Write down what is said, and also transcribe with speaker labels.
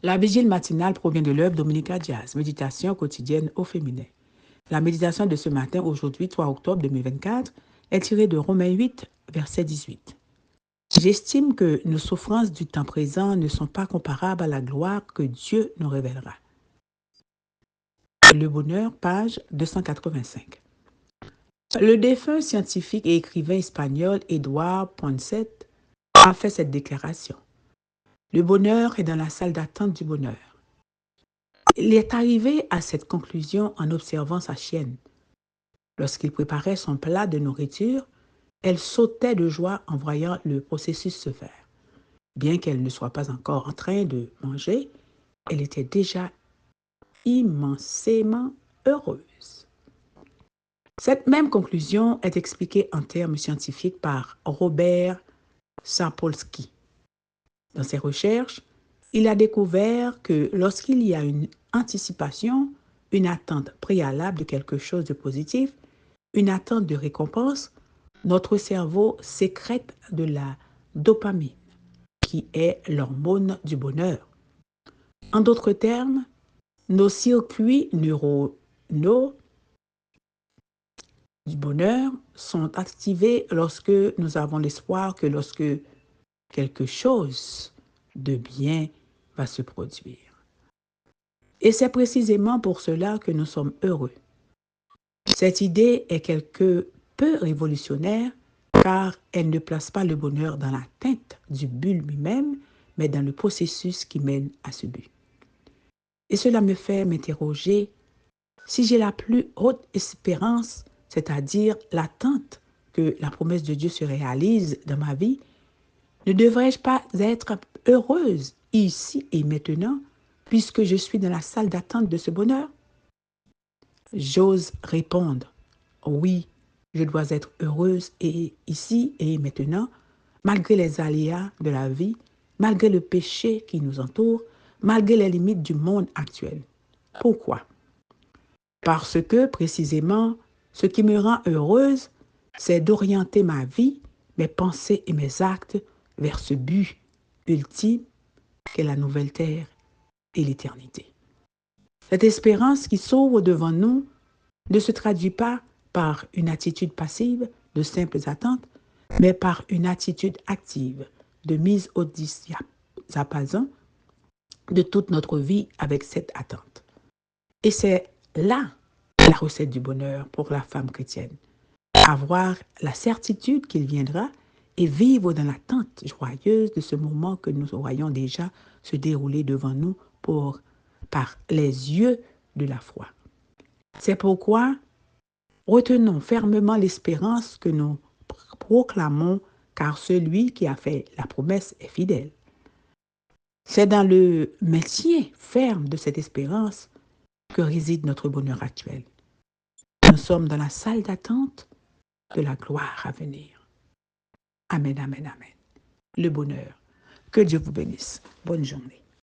Speaker 1: La vigile matinale provient de l'œuvre Dominica Diaz, Méditation quotidienne au féminin. La méditation de ce matin, aujourd'hui 3 octobre 2024, est tirée de Romains 8, verset 18. J'estime que nos souffrances du temps présent ne sont pas comparables à la gloire que Dieu nous révélera. Le bonheur, page 285. Le défunt scientifique et écrivain espagnol Eduard Poinsett a fait cette déclaration. Le bonheur est dans la salle d'attente du bonheur. Il est arrivé à cette conclusion en observant sa chienne. Lorsqu'il préparait son plat de nourriture, elle sautait de joie en voyant le processus se faire. Bien qu'elle ne soit pas encore en train de manger, elle était déjà immensément heureuse. Cette même conclusion est expliquée en termes scientifiques par Robert Sapolsky. Dans ses recherches, il a découvert que lorsqu'il y a une anticipation, une attente préalable de quelque chose de positif, une attente de récompense, notre cerveau sécrète de la dopamine, qui est l'hormone du bonheur. En d'autres termes, nos circuits neuronaux du bonheur sont activés lorsque nous avons l'espoir que lorsque quelque chose de bien va se produire. Et c'est précisément pour cela que nous sommes heureux. Cette idée est quelque peu révolutionnaire car elle ne place pas le bonheur dans l'atteinte du but lui-même, mais dans le processus qui mène à ce but. Et cela me fait m'interroger si j'ai la plus haute espérance, c'est-à-dire l'attente que la promesse de Dieu se réalise dans ma vie, ne devrais-je pas être heureuse ici et maintenant puisque je suis dans la salle d'attente de ce bonheur? J'ose répondre, oui, je dois être heureuse et ici et maintenant, malgré les aléas de la vie, malgré le péché qui nous entoure, malgré les limites du monde actuel. Pourquoi? Parce que, précisément, ce qui me rend heureuse, c'est d'orienter ma vie, mes pensées et mes actes vers ce but ultime qu'est la nouvelle terre et l'éternité. Cette espérance qui s'ouvre devant nous ne se traduit pas par une attitude passive de simples attentes, mais par une attitude active de mise au diapason de toute notre vie avec cette attente. Et c'est là la recette du bonheur pour la femme chrétienne. Avoir la certitude qu'il viendra et vivre dans l'attente joyeuse de ce moment que nous voyons déjà se dérouler devant nous par les yeux de la foi. C'est pourquoi retenons fermement l'espérance que nous proclamons, car celui qui a fait la promesse est fidèle. C'est dans le maintien ferme de cette espérance que réside notre bonheur actuel. Nous sommes dans la salle d'attente de la gloire à venir. Amen, amen, amen. Le bonheur. Que Dieu vous bénisse. Bonne journée.